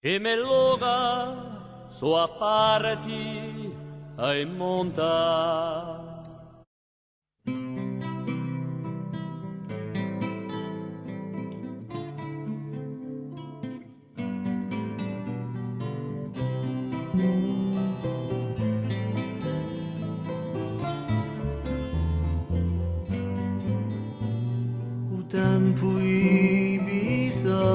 E me loga so a parti ai monta. O tempo Ibiza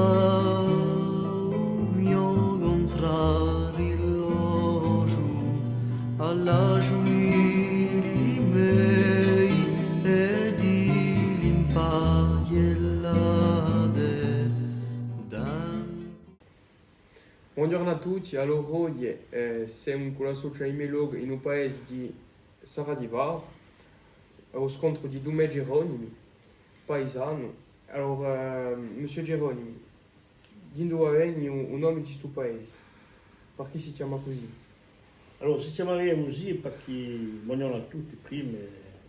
mio contrario alla giuiri mei e di l'impagliellade Buongiorno a tutti, allora oggi siamo con la società Imelog in un paese di Saradivar, allo scontro di Dume Geronimi, paesano. Allora, Monsieur Geronimi, di dove viene un nome di questo paese? Perché si chiama così? Allora, si chiamerebbe così perché, buongiorno a tutti, prima,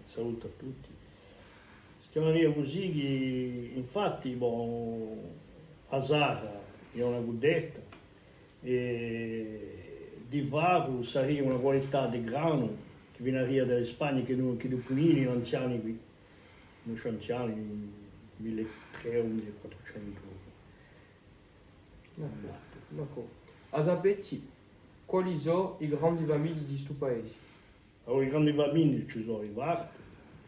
saluto a tutti. Si chiamerebbe così che, infatti, a Zara è una guddetta e di vago sarebbe una qualità di grano che viene dalle Spagna, che noi punini anziani qui, non sono anziani, 1300 o 1400. D'accordo. A sapere quali sono i grandi famiglie di questo paese? Allora, i grandi bambini ci sono i Varco,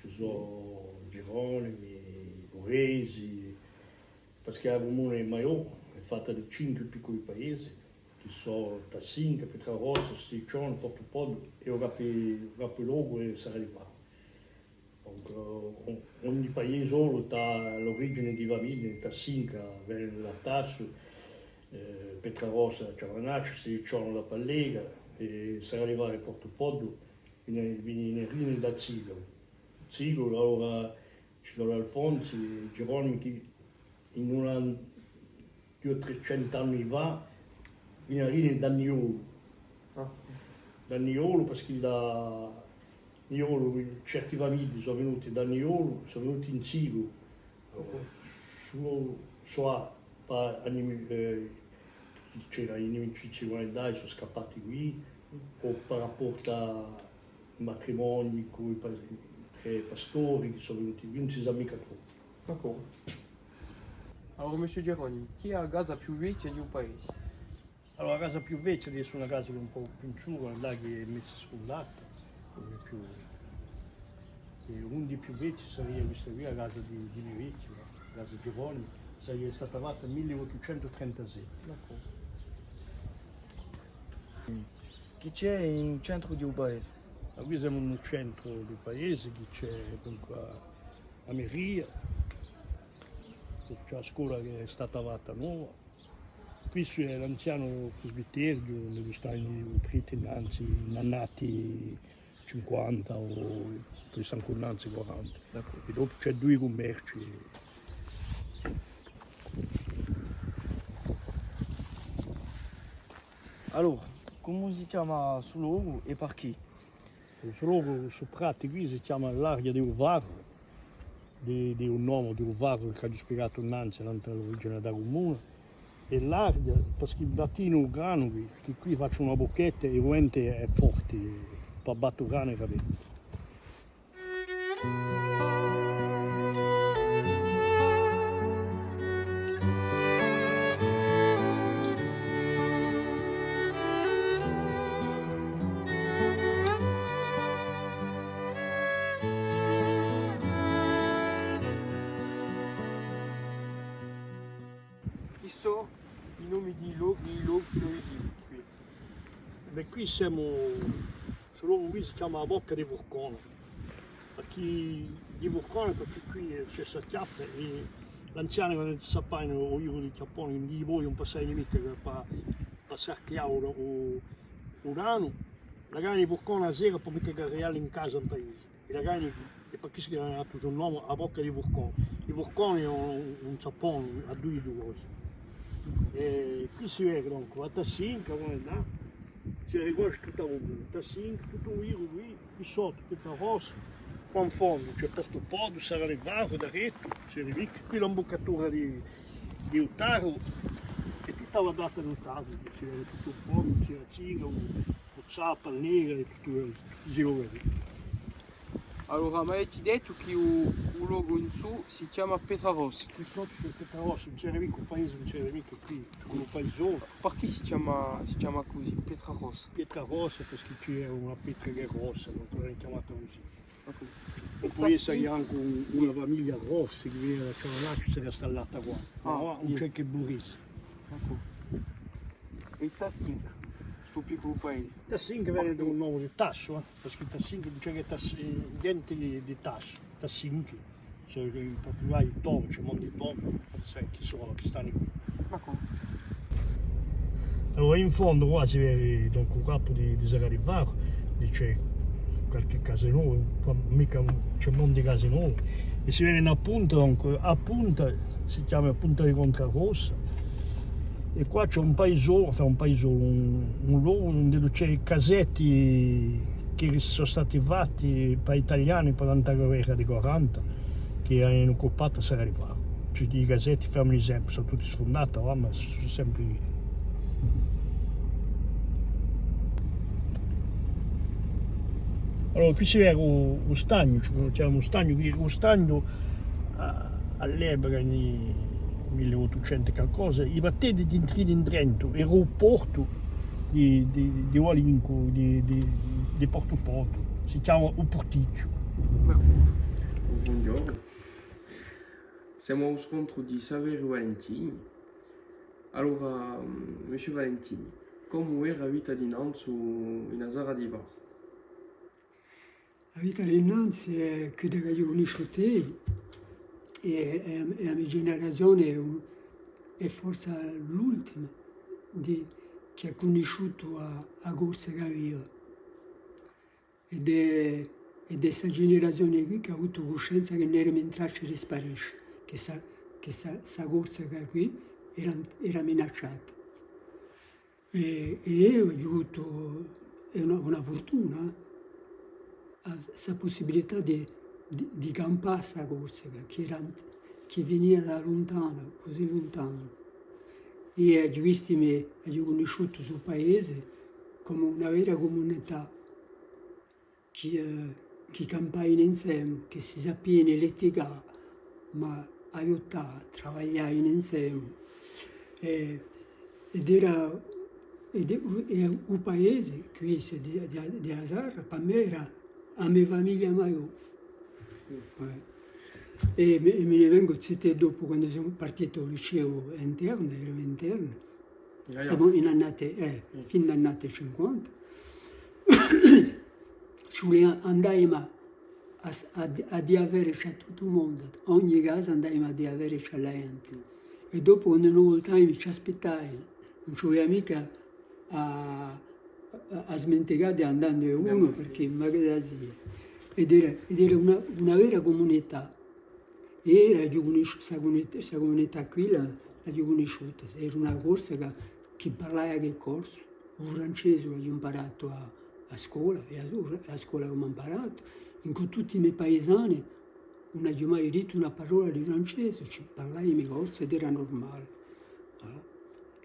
ci sono Geronimi, Oresi, perché la comune di Maiò è fatta di 5 piccoli paesi, che sono Tassinca, Pietrarossa, Sticcione, Portopoddo e il capoluogo è Saradivar. Ogni paese solo ha l'origine di famiglie, Tassinca viene da Tasso, Pietrarossa da Ciavanaccio, Sticcione da Pallega, e Saradivar e Portopoddo viene da Zigolo. Zigolo, allora ci sono Alfonsi e Geronimi che in una 200-300 anni fa viene da Niolo. Da Niolo perché da Niolo certi famiglie sono venuti da Niolo, sono venuti in Zigolo. C'era i nemici guardai, sono scappati qui, o per rapporto a matrimoni con i tre pastori che sono venuti qui, non si sa mica troppo. D'accordo. Allora, Monsieur Geronimi, chi ha la casa più vecchia di un paese? Allora, la casa più vecchia deve essere una casa che è un po' più giù, là che è messa sul latte, più. E uno dei più vecchi sarebbe questa qui, la casa di mio vecchio, la casa di Geronimo, sarebbe stata fatta nel 1836. D'accordo. Chi c'è in centro di un paese? Qui siamo nel centro del paese, che c'è dunque la mairie, c'è la scuola che è stata fatta nuova. Qui c'è l'anziano presbiterio dove stanno i preti innanzi, nannati 50 o poi sono innanzi 40. E dopo c'è due commerci. Allora, come si chiama sul luogo e perché? Questo luogo su Prati qui si chiama l'Aria di Urvago, di un nome di Urvago che ho spiegato innanzi l'origine da comune. E l'aria, perché il latino grano che qui faccio una bocchetta e il vento è forte, per battere grano e capito. Chi sono i nomi di luoghi che origini qui? Beh, qui siamo, questo luogo qui si chiama la Bocca di Vulcano, perché di Vulcano perché qui c'è questa chiappa e l'anziano quando si appare o io di Giappone non gli voglio un passaggio di vita per passare o un anno, la gana di Vulcano a sera per mettere il reale in casa in paese. E la gana e perché si chiama il nome a Bocca di Vulcano. Il Vulcano è un Giappone, ha due cose. E qui si vede dunque la Tassinca, come là, si riconosce tutta la Tassinca, tutto un giro qui sotto, Pietrarossa, qua in fondo c'è Portopoddo, Saradivar, da retto, si rivicca, qui l'imboccatura di Ottaro e stava data in tardi, c'era tutto un po', c'era Cinga, Zappa, Nera e tutto il giro lì. Allora, mi avete detto che il luogo in su si chiama Pietrarossa. Qui sotto c'è Pietrarossa, non c'era mica un paese, non c'era mica qui, con un paesone. Perché si chiama così, Pietrarossa? Pietrarossa perché c'era una pietra che è rossa, non l'hanno chiamata così. Ecco. E poi c'è anche una famiglia rossa che viene da Cialanaccio, si è installata qua. Ma non c'è che Boris. Ecco. E Tassin, questo piccolo paese. Tassin viene da un nome di Tasso, perché Tassin c'è che niente di Tasso, Tassin, cioè in particolare i Tom, c'è il mondo di Tom, sai chi sono, che stanno qui. Ecco. Allora in fondo qua si vede un capo di Sararivaro, c'è qualche casa nuova, mica c'è un mondo di case nuove, e si vede una punta, a punta si chiama Punta di Contrarossa, e qua c'è un paesone, un luogo dove c'è casetti che sono stati fatti per italiani durante la guerra di 40, che hanno occupato Sararivaro. Cioè, i casetti, fammi un esempio, sono tutti sfondati, ma sono sempre lì. Allora qui si vede lo stagno, c'era uno stagno all'epoca nel 1800 qualcosa, i battenti di entrare in Trento, era il porto di Olinco, di Porto Porto, si chiama il Porticcio. Buongiorno. Siamo allo scontro di Saverio Valentini. Allora, Monsieur Valentini, come era la vita dinanzi in Saradivar? La vita dinanzi è che da io conosco te e la mia generazione è forse l'ultima che ha conosciuto a Corsa Gavia. Ed è questa generazione qui che ha avuto coscienza che non era traccia di sparisce, che questa corsa qui era minacciata. E io ho avuto una fortuna, questa possibilità di campare questa corsa che veniva da lontano, così lontano. E ho conosciuto sul paese come una vera comunità che campava insieme, che si sapeva litigare, ma aiutare, lavorare insieme. Ed era un paese, qui di Asarra, per me era la mia famiglia maggiore. E me ne vengo zitte dopo, quando sono partito al liceo interno, ero interno, siamo in annate, fin dall'annata 50. Andavamo a di avere c'è tutto il mondo, ogni casa andavamo a di avere c'è la gente. E dopo quando non voltavamo ci aspettavamo, non ci voleva mica a smenticare andando uno perché magari sì. Ed era una vera comunità. E questa comunità qui l'ho conosciuta. Era una corsa che parlava che corso. Il francese l'ho imparato a scuola, e a scuola l'ho imparato. In cui tutti i miei paesani non ho mai detto una parola di francese, ci parlai in corso ed era normale.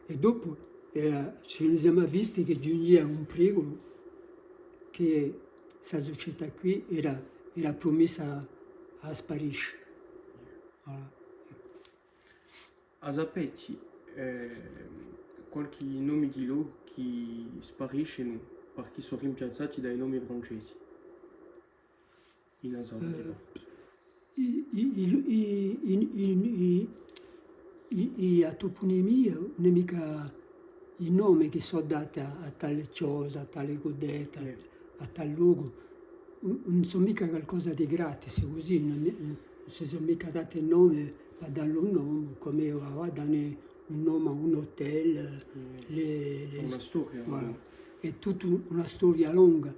E dopo ci siamo visti che giungeva un pericolo che questa società qui era promessa a sparire. A sapete qualche nome di loro che spariscono perché sono rimpiazzati dai nomi francesi in Asarra? La toponimia non è mica i nomi che sono dati a tale cosa, a tale godetta, a tal luogo, non sono mica qualcosa di gratis, così non si sono mica dati il nome per dargli un nome, come danno un nome a un hotel. Una storia. Voilà. È tutta una storia lunga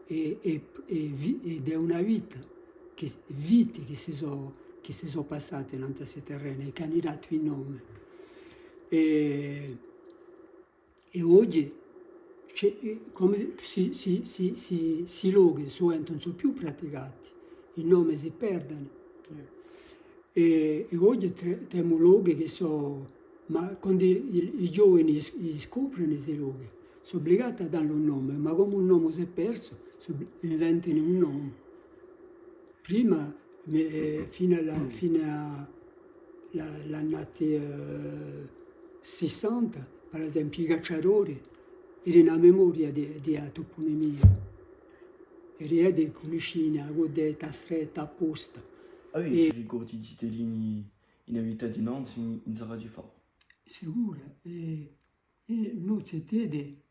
ed è una vita che si sono passate in questi terreni, che hanno dato il nome. E oggi come si luoghi non sono più praticati, i nomi si perdono. E oggi abbiamo luoghi che sono ma quando i giovani scoprono questi luoghi, sono obbligati a dargli un nome, ma come un nome si è perso, inventano un nome. Prima, fino all'anno 60, per esempio, i cacciatori erano a memoria di toponimia. Era di conoscere con detta stretta apposta. Ah oui, tu ricordi di Zitellini in vita di Nantes in Sara di Faro. Sicuro. Noi ci vede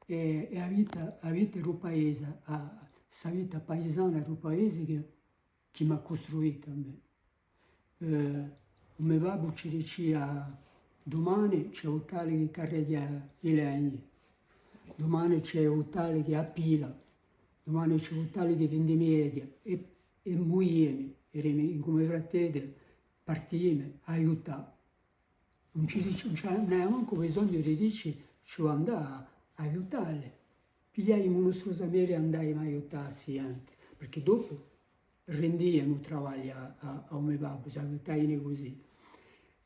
è la vita europea, la vita paesana europea che mi ha costruito a me. Mio babbo ci diceva domani c'è un tale che carreggia i legni, domani c'è un tale che appila, domani c'è un tale che vende media e muoiamo, come fratelli, partiamo, aiutare. Non avevamo manco bisogno di dire ci andare a aiutarle. Pigliai mostruosamente e andai a aiutarsi anche, perché dopo rendivano il travaglio a mio babbo, ci aiutavano così.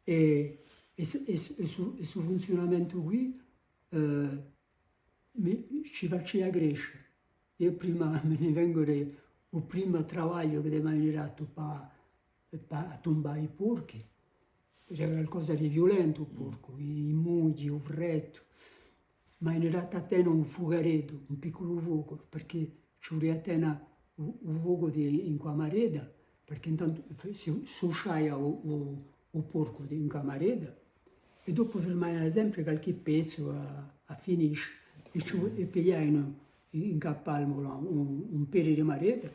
E sul funzionamento qui ci faceva crescere. Io prima me ne vengo il primo travaglio che mi hanno dato per tombare i porchi. C'era qualcosa di violento il porco, i mugli, il freddo. Ma in realtà tenne un fugaretto, un piccolo fuoco, perché ci voleva tenere un fuoco in camareda, perché intanto si usciava il porco in camareda e dopo fermavano sempre qualche pezzo a finire e pigliavano in cappalmo un pelo di mareda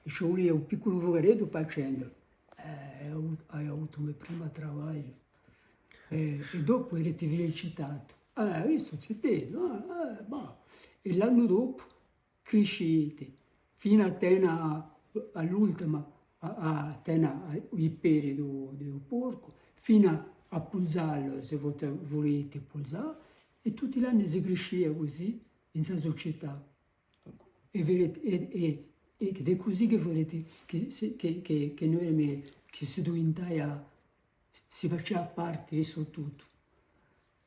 e ci voleva un piccolo fugaretto per accendere. Ho avuto il mio primo travaglio e dopo ero felicitato. Hai visto, si vede, e l'anno dopo crescete fino all'ultima a tenere i peli del porco, fino a pulsarlo se volete pulsare, e tutti gli anni si cresceva così in questa società. Ed è così che volete che noi che si diventa, si faceva parte di tutto.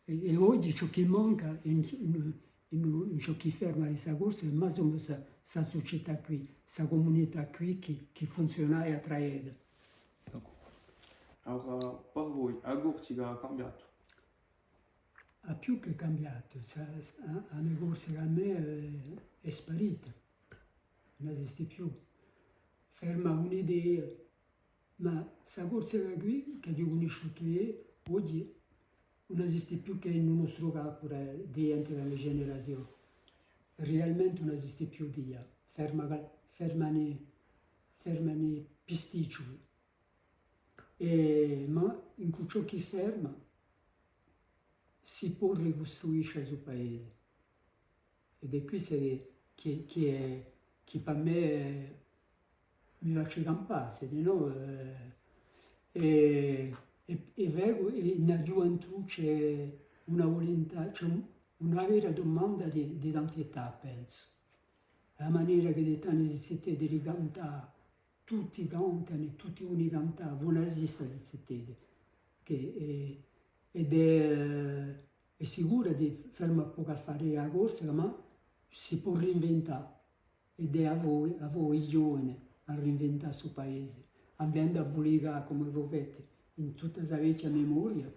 E oggi ciò che manca in ciò che ferma questa corsa è ma questa società qui, questa comunità qui che funziona e attrae. Allora, per voi, a Corsica ha cambiato? Ha più che cambiato, la mia corsa a me è sparita, non esiste più. Ferma un'idea, ma questa corsa qui che ho conosciuto io, oggi non esiste più che nel nostro capo dentro le generazioni. Realmente non esiste più di là. Fermano pisticoli. Ma in ciò che ferma si può ricostruire il suo paese. Ed è questo che per me mi faccio campare, no? E vedo che nella gioventù c'è una volontà, c'è una vera domanda di identità, penso. La maniera che dei tanti siete di cantare, tutti cantano, tutti uni cantano, non esiste siete. Ed è sicura di fermare poco a fare la corsa, ma si può reinventare. Ed è a voi giovani, a reinventare il suo paese, andando a pubblicare come voi fate in tutta questa vecchia memoria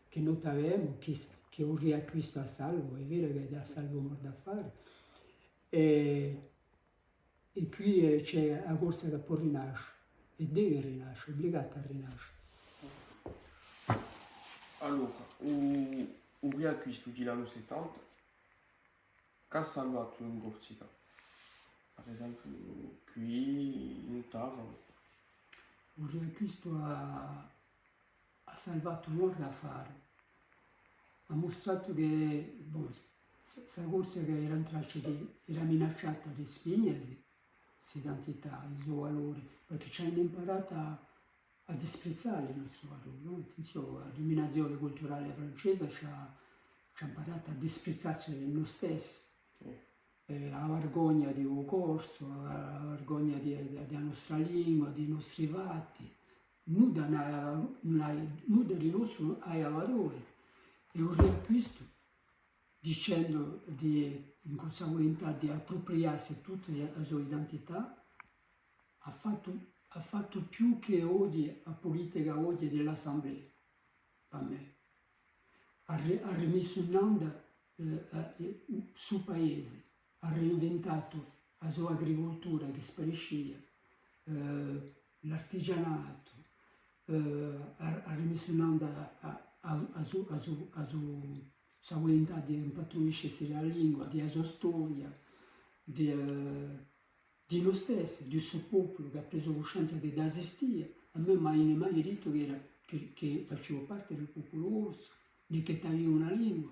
che noi avevamo, che ho riacquisto a salvo, è vero che è a salvo molto da fare. E qui c'è la corsa che può rinascere, e deve rinascere, è obbligata a rinascere. Allora, un riacquisto degli anni 70, che ha salvato in Corsica? Per esempio, qui in Ottava. Un riacquisto ha salvato molto da fare. Ha mostrato che questa corsa che era minacciata di spegnersi, questa identità, il suo valore, perché ci hanno imparato a disprezzare il nostro valore. No? Attenzione, la dominazione culturale francese ci ha imparato a disprezzarci noi stessi. La vergogna di un corso, la vergogna della nostra lingua, dei nostri fatti. nuda di nostro hai valore e un riacquisto dicendo in questa volontà di appropriarsi tutta la sua identità ha fatto più che oggi la politica oggi dell'assemblea per me ha rimesso in onda il suo paese, ha reinventato la sua agricoltura che sparisce, l'artigianato, ha rimesso in onda la sua volontà di impattuiscersi la lingua, di la sua storia, di noi stessi, del suo popolo che ha preso coscienza che esistia. A me mai detto che facevo parte del popolo orso, né che avevo una lingua,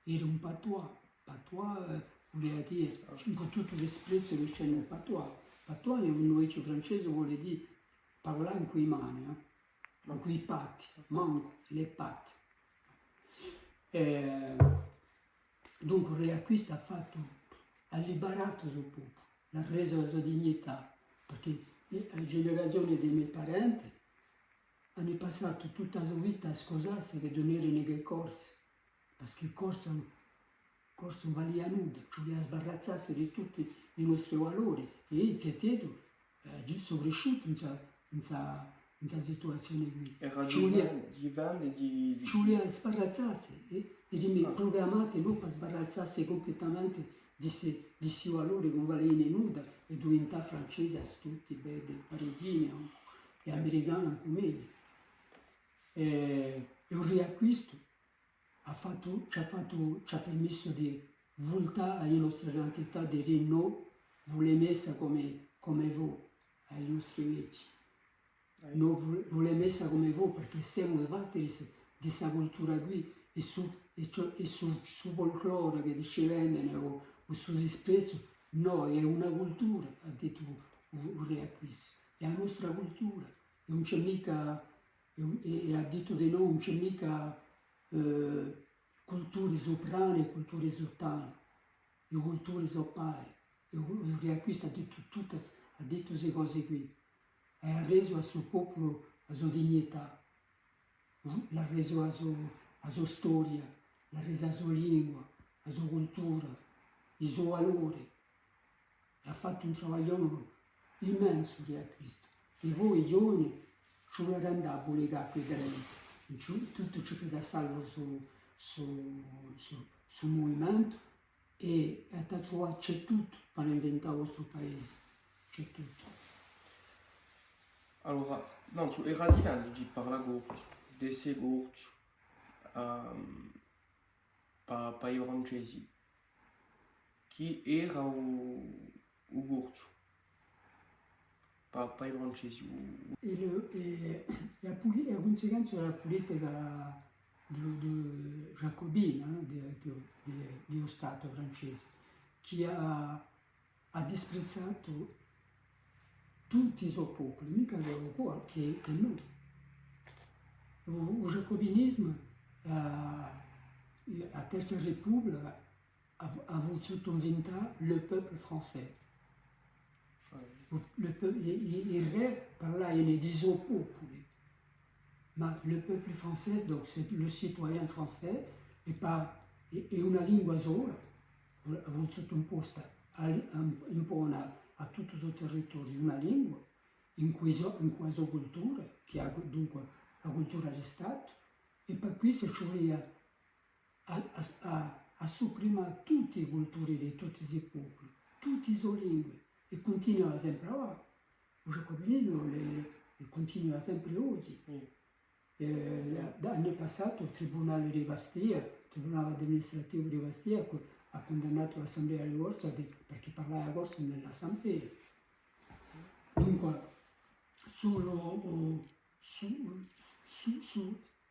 era un patois. Patois voleva dire, con tutto l'espresso che c'è nel patois. Patois è un noce francese, vuole dire parlare in quei mani, con quei patti, manco le patte. Dunque il riacquisto ha liberato il suo popolo, l'ha reso la sua dignità, perché le generazioni dei miei parenti hanno passato tutta la sua vita a scusarsi che non erano nei corsi, perché il corso valia nulla, cioè a sbarazzarsi di tutti i nostri valori. E io sono cresciuto in questa situazione qui. Era Ci voleva sbarazzarsi e dirmi programmati non per sbarazzarsi completamente di questi valori che non valevano nulla e diventare francese a tutti, parigini e americani come me. E un riacquisto ci ha permesso di voltare alla nostra identità, di dire no, vuole messa come voi, ai nostri vecchi. Non vuole messa come voi perché siamo fatti di questa cultura qui e su folklore che dicevano o sul disprezzo. No, è una cultura, ha detto un riacquisto, è la nostra cultura, e non c'è mica, e ha detto di no, non c'è mica culture soprane e culture sottane, le culture sono pari. E il riacquisto ha detto queste cose qui, e ha reso al suo popolo la sua dignità, l'ha reso la sua storia, l'ha resa la sua lingua, la sua cultura, i suoi valori. Ha fatto un lavoro immenso il riacquisto. E voi giovani ci volete andare a pubblicare qui dentro. Tutto ciò che dà salvo sul movimento e a trovare c'è tutto per inventare il vostro paese. C'è tutto. Allora, non, era diverso di parlare di questi corsi per i francesi. Chi era il corso? Per i francesi. La conseguenza della politica giacobina dello Stato francese, che ha disprezzato tutti i suoi popoli, mica loro qua, che noi. Il giacobinismo, la Terza Repubblica, ha voluto inventare le peuple français. Il re parlava dei suoi popoli, ma le peuple français, donc c'est le citoyen français, è una lingua sola, ha voluto imposta impone a tutto il suo territorio una lingua, in questa cultura, che è dunque la cultura di Stato, e per questo ci voleva a sopprimere tutte le culture di tutti i popoli, tutte le sue lingue, e continua sempre ora. Il giacobinismo continua sempre oggi. L'anno passato il Tribunale di Bastia, il Tribunale amministrativo di Bastia, ha condannato l'Assemblea di Corsa perché parlava corso nell'Assemblea. Dunque, sul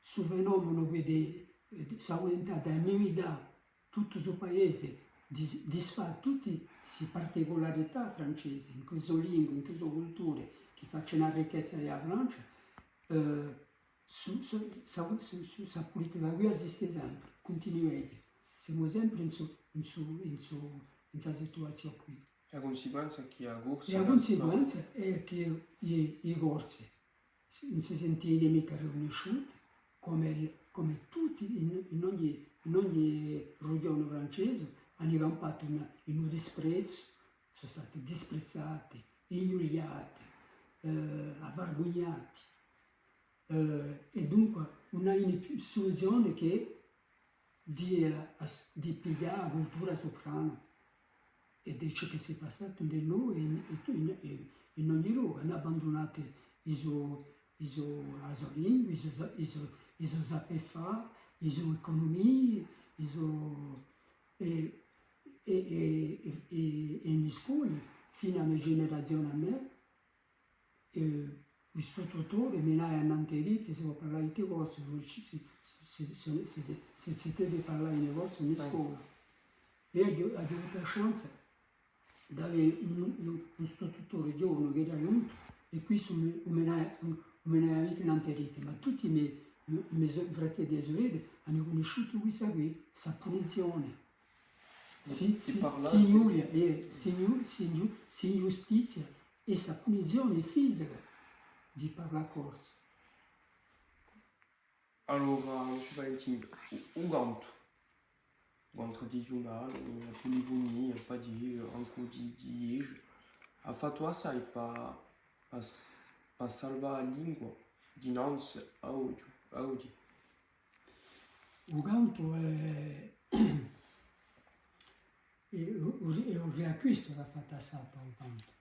fenomeno di questa volontà di annullare tutto il suo paese, di disfare tutte queste particolarità francesi, in queste lingue, in queste culture, che facciano la ricchezza della Francia, questa politica qui esiste sempre, continuerete. Siamo sempre in questa situazione qui. La conseguenza è che a corsa... La conseguenza è che i corsi non si sentiva mica riconosciuti, come tutti in ogni regione francese hanno campato in un disprezzo, sono stati disprezzati, umiliati, avvergognati. E dunque una soluzione che di pigliare la cultura soprana. Ed è ciò che si è passato di noi in ogni luogo. Hanno abbandonato i suoi lingue, i suoi saperi fare, le sue economie, e in scuola, fino a una generazione a me, l'istruttore mi ha detto, se vuoi parlare di negozio, se si deve parlare di negozio in scuola. E ho avuto la chance di avere un istruttore giovane che era venuto, e qui me ne ha mica detto, ma tutti i miei fratelli e sorelle hanno conosciuto questa punizione. Sin giustizia e questa punizione fisica di parlare corso. Allora, Monsieur Valentin, un tradizionale, la punivonia, pas dire, anche di Liege, ha fatto assai per salvare la lingua dinanzi a oggi. Il canto è un riacquisto l'ha fatta Sappa il canto.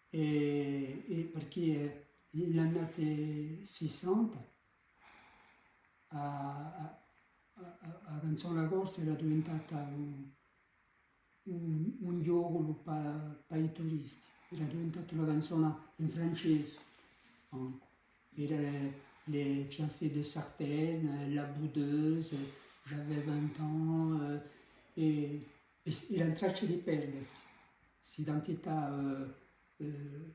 E perché negli anni 60 la canzone corsa era diventata un gioco per i turisti, era diventata una canzone in francese. Era les fiancés de Sartène, la boudeuse, j'avais 20 ans, e la traccia di perdersi, l'identità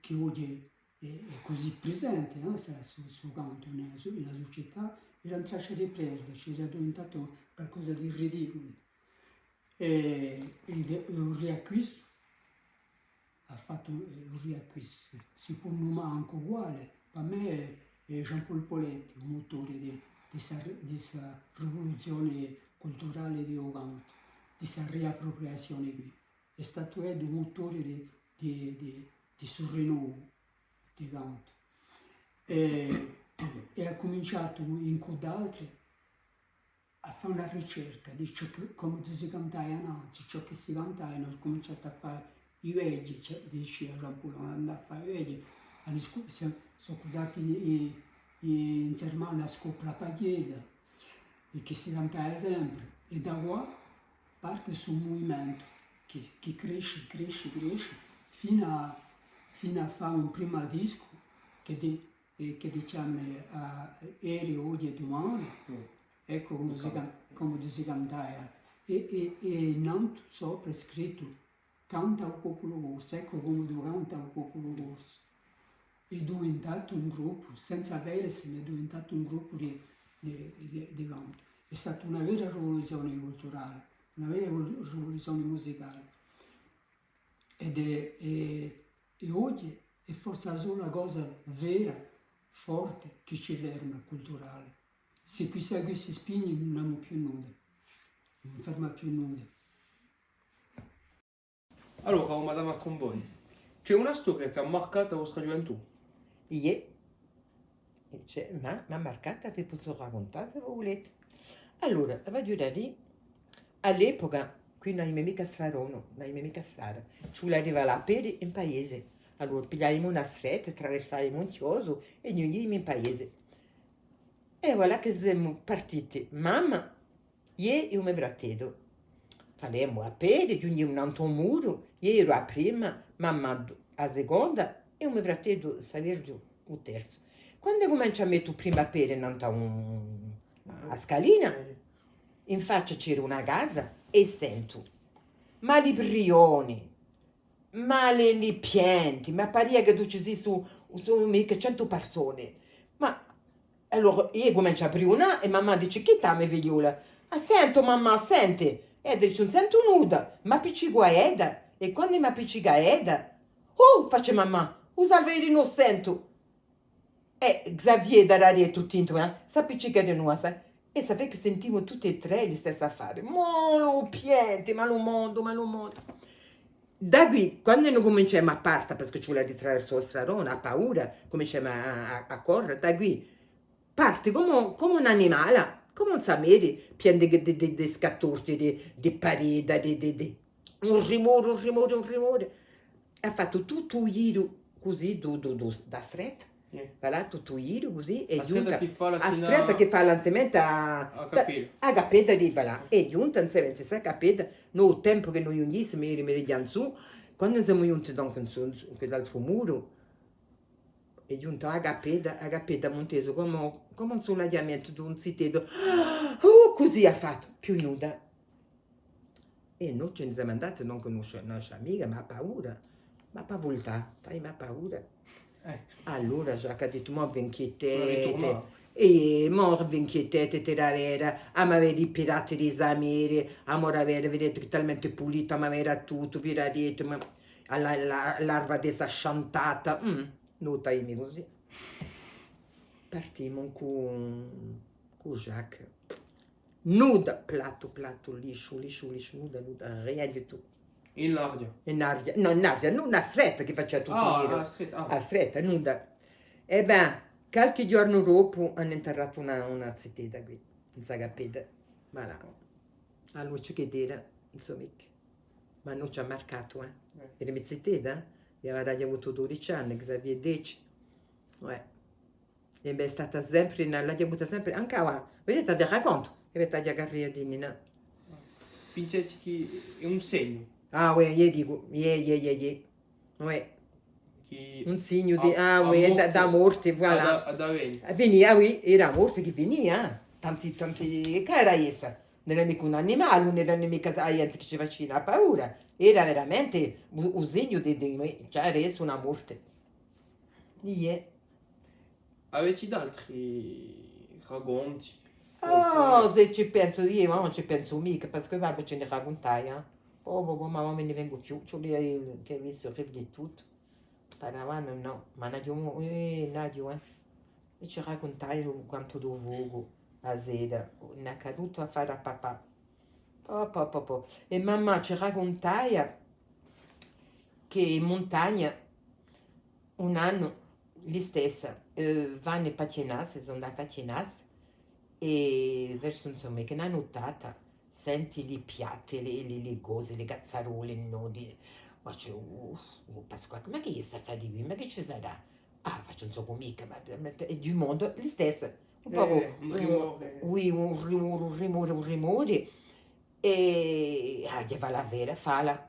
che oggi è così presente sul canto nella società, era una traccia di perdersi, era diventato qualcosa di ridicolo. E il riacquisto ha fatto un riacquisto, si può nomare anche uguale, per me è Jean-Paul Poletti, un motore di questa rivoluzione culturale di canto, di questa riappropriazione qui. È stato un motore di rinnovo di canto. E ha cominciato in d'altri a fare una ricerca di ciò che, come si cantava innanzi, ciò che si cantava, hanno cominciato a fare i veggi, diceva Jean-Paul, andava a fare i veggi. Sono andati in Germania a scoprire la pagliera, e che si cantava sempre. E da qua parte su un movimento che cresce, fino a fare un primo disco che diciamo Ieri, oggi e domani. Ecco come si cantava. E non sopra è scritto canta il popolo rosso, ecco come canta il popolo rosso. È diventato un gruppo, senza aversene, è diventato un gruppo di canto. È stata una vera rivoluzione culturale, una vera rivoluzione musicale. E oggi è forse la sola cosa vera, forte, che ci ferma, culturale. Se qui si spinge non abbiamo più nulla, non ferma più nulla. Allora, Madame Stromboni, c'è una storia che ha marcato la vostra gioventù? Mi ha marcata, vi posso raccontare se volete. Allora, voglio dire, all'epoca, qui non abbiamo mica strada, ci voleva la piedi in paese. Allora, pigliavamo una stretta, attraversavamo Monzioso e noi andiamo in paese. E voilà che siamo partiti, mamma, io e un mio fratello. Faremo a piedi, giungiamo un altro muro, io ero a prima, mamma a seconda e un mio fratello salire giù, il terzo. Quando comincia a mettere prima a piedi a scalina, in faccia c'era una casa e sento, ma li brioni, ma le pianti, ma pare che tu ci sia su mica 100 persone. Ma allora io comincio a brionare e mamma dice, chi sta mia figliola? Sento mamma, senti. E dice, non sento nuda, ma appiccica Eda. E quando mi appiccica Eda, faccio mamma, usa il vero non sento. E Xavier da là tutto intorno, si appiccica di noi, sai? E sapete che sentiamo tutti e tre gli stessi affari. Ma lo piente, ma lo mondo, ma lo mondo. Da qui, quando noi cominciamo a partire, perché ci vuole attraverso la strada, ha paura, cominciamo a correre, da qui parte come un animale, come un samedi, pieno di scattorsi, di pareti, un rumore. Ha fatto tutto un giro così da stretta, voilà, tutto un giro così, e La stretta che fa la a sina- stretta che fa l'anzimento A capire. a capetta di voilà. E giunta insieme a questa capetta, no, il tempo che noi unissimo, mi meridiamo su, quando siamo giunti su quell'altro muro, è giunto a capetta monteso come un sollaiamento di un sitedo, così ha fatto, più nuda. E noi ce ne siamo andati, non conosce la nostra amica, ma ha paura, ma pa volta, ma ha paura. Allora Jacques ha detto, ma venchietete, e mo venchietete te la vera, a ma vedi i pirati di Zamiri, a mo la vera, vedete che talmente pulita, ma era tutto, vi era detto, ma l'arva desasciantata, non taimi così. Partimmo con Jacques. Nuda, plato, liscio, nuda, rien du tout. In larga. In Ardia, non una stretta che faceva tutto nero. Stretta. A stretta, nuda. E beh, qualche giorno dopo hanno interrato una zittita qui, in Sagapeda. Ma là, allora c'è che dire, insomma, ma non ci ha marcato, Era mia zittita, aveva avuto 12 anni, Xavier 10. E beh, è stata sempre, l'ha avuta sempre, anche qua, vedete, vi racconto, avete già garriadini, no? Pincetti che è un segno. Ah, io dico, ouais. Che Un segno di, a da morte, voilà. ad avvenire. Veniva, era morte che veniva, tanti, che era essa? Non era mica un animale, non era mica gente che ci faceva paura, era veramente un segno cioè era una morte. Avete altri racconti? Oh, se ci penso io, ma non ci penso mica, perché vabbè ce ne raccontai, ma me ne vengo più, c'ho lì che hai visto di tutto. Paravano no, ma Nadio, e ci raccontai quanto dovevo a sera, ne è accaduto a fare a papà. E mamma ci raccontai che in montagna un anno lì stessa vanno a pattinare, sono andata a pattinare e verso insomma che una nottata senti le piatte, le cose, le cazzarole, i nodi. Ma c'è, Pasqua, ma che sta a fare di qui? Ma che ci sarà? Ah, faccio un so mica, ma è di mondo gli stesso. Un po' un rumore. un rumore. E gli va la vera, fala.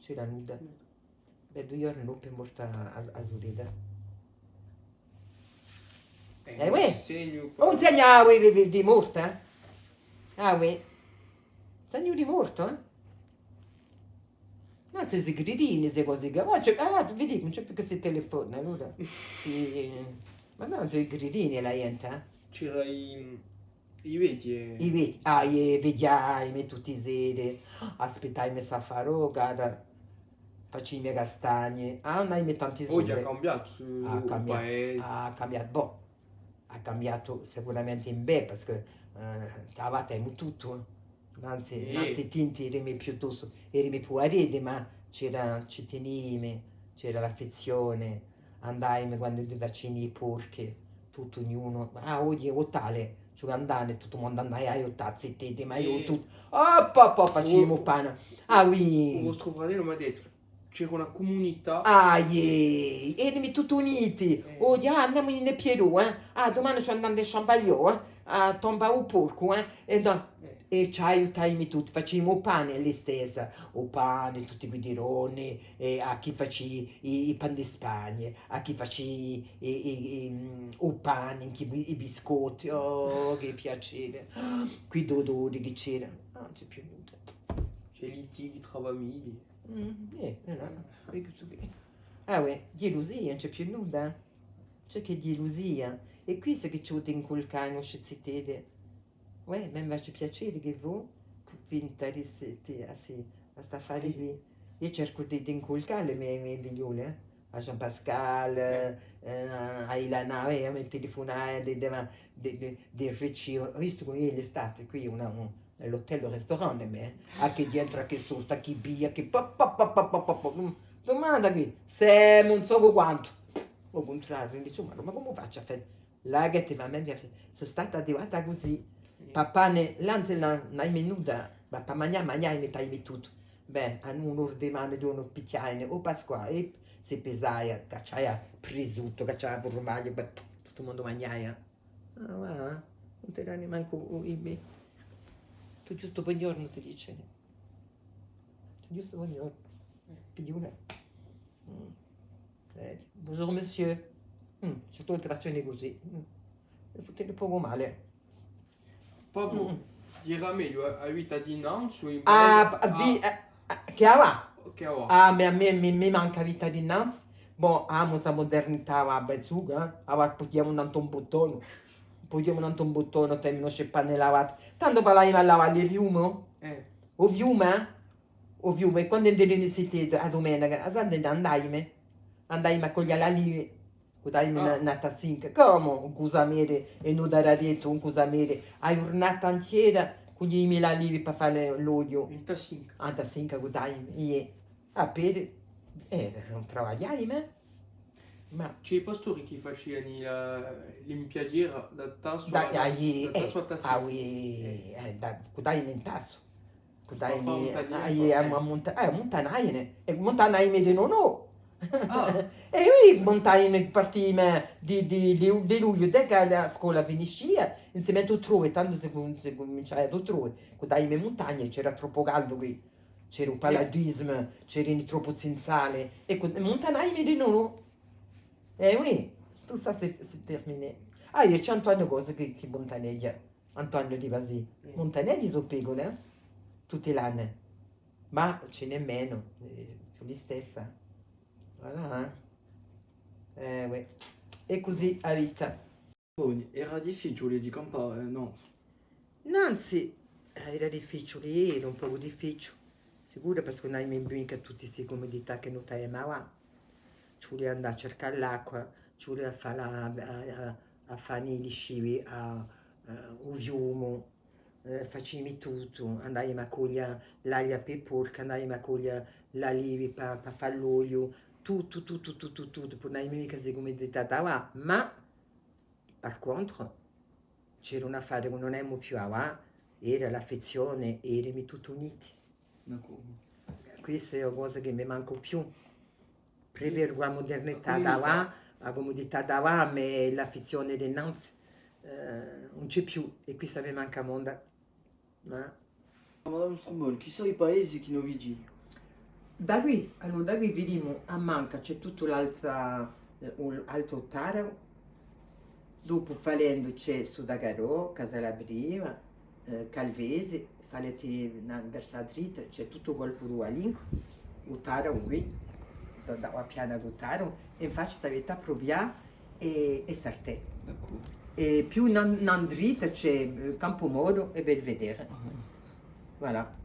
C'era nuda. Beh, 2 giorni dopo è morta a Zurida. Un segno. Un segno di morta? Ah, oui. Segno di morto, Non si gridini, se così. Vedi, non c'è più che si telefona, allora. Sì. Ma non si gridini la gente, C'era i vecchi. I vedi, vediamo tutti i seri. Aspettai me sa farò, guarda. Facci i miei castagne. Non hai tanti Oggi ha soldi. cambiato il paese. Ha cambiato, boh. Ha cambiato sicuramente in bene, perché avevamo tutto. Anzi tinti erano piuttosto, erano più aridi, ma ci tenevi, c'era l'affezione, andai quando ti vaccini i porchi, tutto ognuno, oggi è tale, cioè andare, tutto il mondo andai a aiutare, zittete, ma io tutto, facciamo pane, Il vostro fratello mi ha detto, c'era una comunità. erano tutti uniti, oggi andiamo in Piero, domani ci andiamo a Champaglio, a tomba un porco, e ci aiutai tutti, facevamo pane lì stessa, o pane, tutti i guidironi, a chi faceva i pan di Spagna, a chi faceva o pane, i biscotti, che piacere, qui d'odori che c'era, non c'è più niente. C'è litighi tra famiglie. Gelosia, non c'è più nulla, c'è che gelosia, e qui se che ci ho inculcato, non c'è zittede. Mi faccio piacere che voi interessate a sta fare qui. Io cerco di inculcare le mie figliole, a Jean-Pascal, hai la nave, mi telefonare del RC, ho visto qui l'estate, qui l'hotel restaurant, anche dietro che sorta, che via, che domanda qui, se non so quanto, o contrario, dice, ma come faccio a fare? La che ma me sono stata arrivata così, papà l'anzi non minuta, ma per mangiare mi tagli tutto, beh, hanno un'ordine di uno picchiaino, o Pasquale, se pesaia, cacciaia prosciutto, cacciaia formaggio, tutto il mondo mangiaia. Ah, guarda, non te ne manco i tu giusto buongiorno ti dice. Tu giusto buongiorno. Figura. Bonjour monsieur. Certo non ti faccio così. Mi fotte poco male. Papa, dirà meglio a vita di Nantes o in Che va? Che va? Ah, a me mi manca vita di Nantes. Boh, amo la modernità, va bezzuga. Poggiamo un bottone. Poggiamo un bottone, termino se panne lavate. Tanto parlai a lavare il fiume? O fiume, quando andai all'università a domenica, andai a cogliere la lì. Kudai una tassinca, come un cusamere e non dare dietro un cusamere, hai giornata intera con gli 1000 lire per fare l'olio. In tassinca. A tassinca kudai, a per, non travagliare me. Ma C'è i pastori che facevano l'impiadiera da tasso da a tassinca. ah oui, kudai in tasso. Kudai Ma a montanaie, e montanaie di non ho. Ah, E io montai partire di luglio, da che la scuola finisce, insieme a tutti, tanto se cominciai a tutti, quando in montagne c'era troppo caldo qui, c'era il paladismo, c'era troppo sale, e montanai di nuovo. E oui, tutto ça si termina. Ah, io c'è Antonio cose che montaneggia, Antonio di Basì, montaneggi sono piccole, tutti l'anno, ma ce n'è meno, più di stessa. Voilà. Oui. E così a vita. Era difficile di campare, no? Nanzi, era difficile, era un po' difficile. Sicuro perché non hai mica tutte queste comodità che non hai mai. Ci volevi andare a cercare l'acqua, ci volevi fare a fare gli scivi, a fiume, facevi tutto, andavi a cogliere l'aglia per porca, andavi a cogliere l'alivi per fare l'olio. Tutto, poi non hai mica queste comodità da ma per contro c'era un affare che non abbiamo più era l'affezione, eravamo tutti uniti. Questa è una cosa che mi manca più. Preferisco la modernità la comodità da ma l'affezione di Nantes non c'è più e questa mi manca molto. Madame Stromboli, chi sono i paesi che non vedi? Da qui vediamo a Manca c'è tutto l'alto Taro, dopo Falendo c'è Sudagarò, Casalabriva, Calvese, Falete verso la dritta c'è tutto quel furu a link, il Taro qui, da piana del Taro, e infatti avete proprio e Sartè. E più in dritta c'è Campomoro e Belvedere. Voilà.